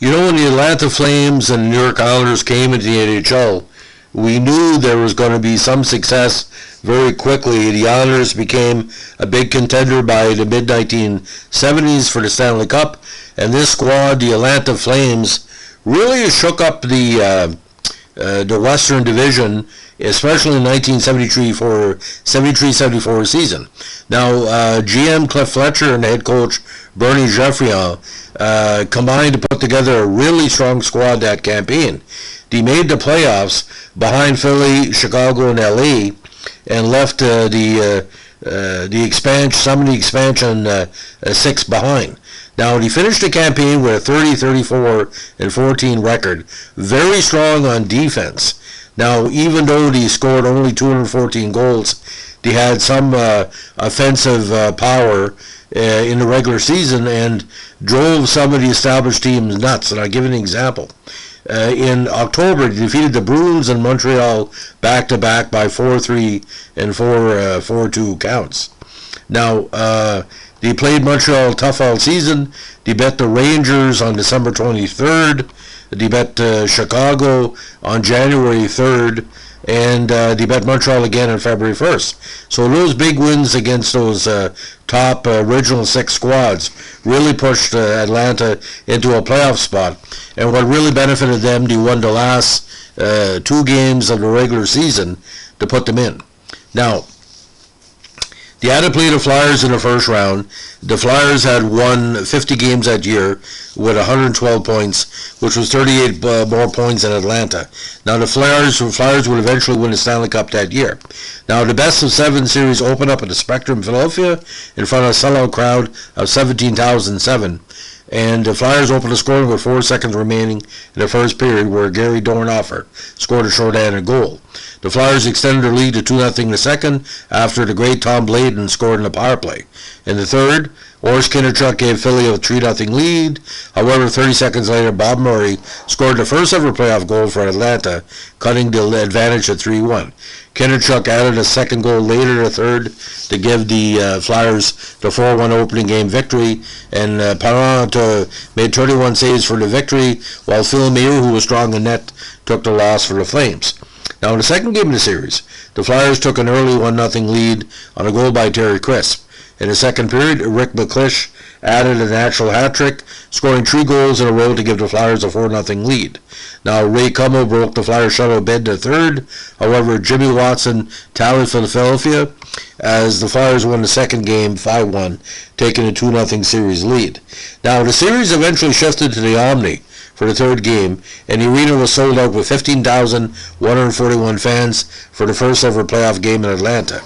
You know, when the Atlanta Flames and New York Islanders came into the NHL, we knew there was going to be some success very quickly. The Islanders became a big contender by the mid-1970s for the Stanley Cup, and this squad, the Atlanta Flames, really shook up the Western Division, especially in 1973-74 season. Now, GM Cliff Fletcher and head coach Bernie Geoffrion combined to put together a really strong squad that campaign. They made the playoffs behind Philly, Chicago, and LA, and left the expansion 6 behind. Now, he finished the campaign with a 30-34-14 record, very strong on defense. Now, even though they scored only 214 goals, they had some offensive power in the regular season and drove some of the established teams nuts. And I'll give an example. In October, they defeated the Bruins and Montreal back-to-back by 4-3 and 4-2 counts. Now, they played Montreal tough all season. They bet the Rangers on December 23rd. They bet Chicago on January 3rd. And they bet Montreal again on February 1st. So those big wins against those top original 6 squads really pushed Atlanta into a playoff spot. And what really benefited them, they won the last 2 games of the regular season to put them in. Now, they had to play the Flyers in the first round. The Flyers had won 50 games that year with 112 points, which was 38 more points than Atlanta. Now, the Flyers would eventually win the Stanley Cup that year. Now, the best of 7 series opened up at the Spectrum, Philadelphia, in front of a sellout crowd of 17,007. And the Flyers opened the scoring with 4 seconds remaining in the first period, where Gary Dornhoefer scored a shorthanded goal. The Flyers extended their lead to 2-0 in the second after the great Tom Blayden scored in the power play. In the third, Orest Kinnichuk gave Philly a 3-0 lead. However, 30 seconds later, Bob Murray scored the first ever playoff goal for Atlanta, cutting the advantage to 3-1. Kinnichuk added a second goal later in the third to give the Flyers the 4-1 opening game victory, and Parent made 31 saves for the victory, while Phil Mayer, who was strong in net, took the loss for the Flames. Now, in the second game of the series, the Flyers took an early 1-0 lead on a goal by Terry Crisp. In the second period, Rick McClish added a natural hat-trick, scoring 3 goals in a row to give the Flyers a 4-0 lead. Now, Ray Cummo broke the Flyers' shutout bid to third. However, Jimmy Watson tallied for Philadelphia as the Flyers won the second game 5-1, taking a 2-0 series lead. Now, the series eventually shifted to the Omni for the third game, and the arena was sold out with 15,141 fans for the first ever playoff game in Atlanta.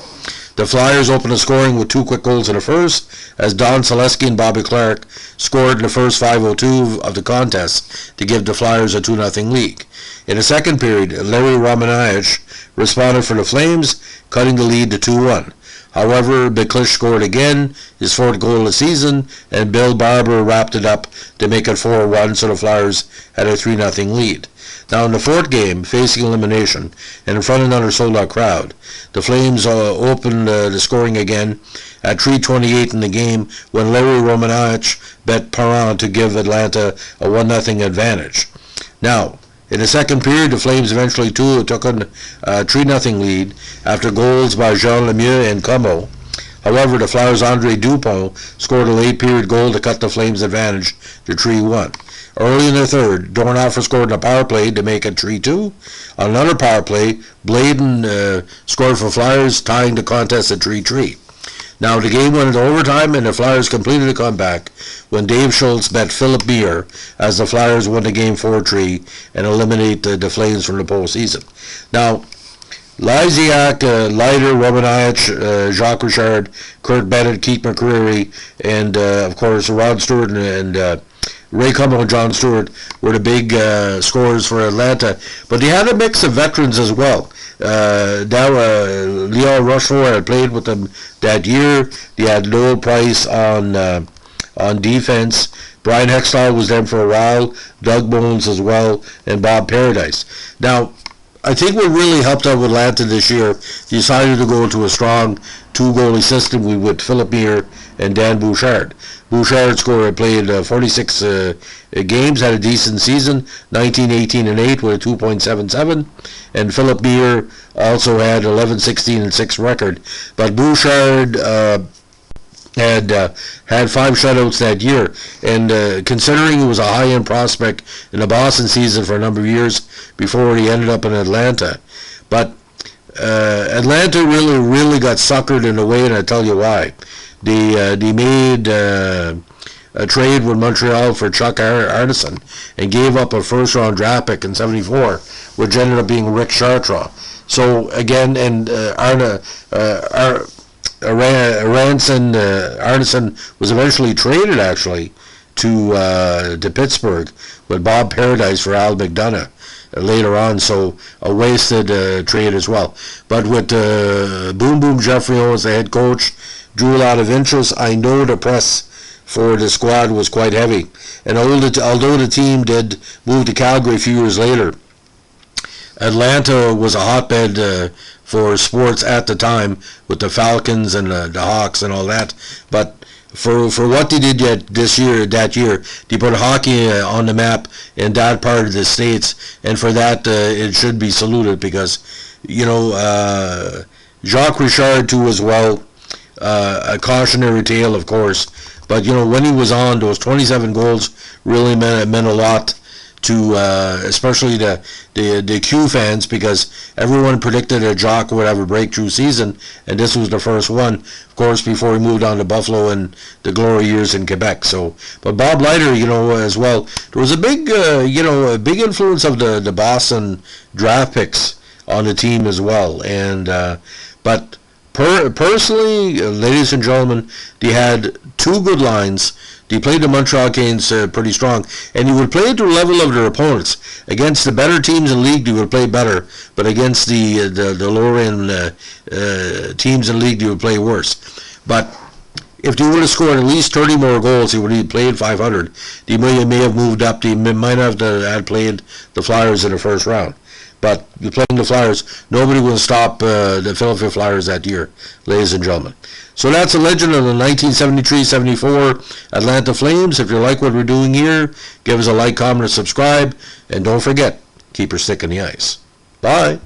The Flyers opened the scoring with 2 quick goals in the first, as Don Selesky and Bobby Clark scored in the first 5:02 of the contest to give the Flyers a 2-0 lead. In the second period, Larry Romanowicz responded for the Flames, cutting the lead to 2-1. However, McClish scored again, his 4th goal of the season, and Bill Barber wrapped it up to make it 4-1, so the Flyers had a 3-0 lead. Now, in the 4th game, facing elimination, and in front of another sold-out crowd, the Flames opened the scoring again at 3:28 in the game when Larry Romanowicz bet Parent to give Atlanta a 1-0 advantage. Now, in the second period, the Flames eventually took a 3-0 lead after goals by Jean Lemieux and Cummo. However, the Flyers' Andre Dupont scored a late-period goal to cut the Flames' advantage to 3-1. Early in the third, Dornhoefer scored in a power play to make it 3-2. On another power play, Blayden scored for Flyers, tying the contest at 3-3. Now, the game went into overtime, and the Flyers completed a comeback when Dave Schultz bet Philip Meir as the Flyers won the game 4-3 and eliminate the Flames from the postseason. Now, Lysiak, Leiter, Romanowicz, Jacques Richard, Kurt Bennett, Keith McCreary, and, of course, Rod Stewart and Ray Cummo and John Stewart were the big scorers for Atlanta. But they had a mix of veterans as well. Leon Rochefort had played with them that year. They had Noel Price on defense. Brian Hextall was there for a while. Doug Bones as well, and Bob Paradise. Now, I think what really helped out with Atlanta this year, decided to go into a strong 2-goalie system with Philip Meir and Dan Bouchard. Bouchard played 46 games, had a decent season, 19, 18, and 8 with a 2.77. And Philip Meir also had 11, 16, and 6 record. But Bouchard had 5 shutouts that year, and considering he was a high-end prospect in the Boston season for a number of years before he ended up in Atlanta. But Atlanta really got suckered in a way, and I'll tell you why. They made a trade with Montreal for Chuck Arneson and gave up a first-round draft pick in '74, which ended up being Rick Chartrand. So again, and Arneson was eventually traded actually to Pittsburgh with Bob Paradise for Al McDonough later on, so a wasted trade as well. But with Boom Boom Geoffrion as the head coach, drew a lot of interest. I know the press for the squad was quite heavy, and although the team did move to Calgary a few years later, Atlanta was a hotbed for sports at the time with the Falcons and the Hawks and all that. But for what they did that year, they put hockey on the map in that part of the States, and for that it should be saluted, because Jacques Richard too as well. A cautionary tale, of course, but when he was on, those 27 goals really meant a lot to especially the Q fans, because everyone predicted that Jacques would have a breakthrough season, and this was the first one, of course, before he moved on to Buffalo and the glory years in Quebec. So, but Bob Leiter, as well, there was a big a big influence of the Boston draft picks on the team as well, and but. Personally, ladies and gentlemen, they had 2 good lines. They played the Montreal Canadiens pretty strong, and they would play at the level of their opponents. Against the better teams in the league, they would play better, but against the lower-end teams in the league, they would play worse. But if they would have scored at least 30 more goals, they would have played 500. They may have moved up. They might have had played the Flyers in the first round. But you're playing the Flyers, nobody will stop the Philadelphia Flyers that year, ladies and gentlemen. So that's a legend of the 1973-74 Atlanta Flames. If you like what we're doing here, give us a like, comment, and subscribe. And don't forget, keep your stick in the ice. Bye.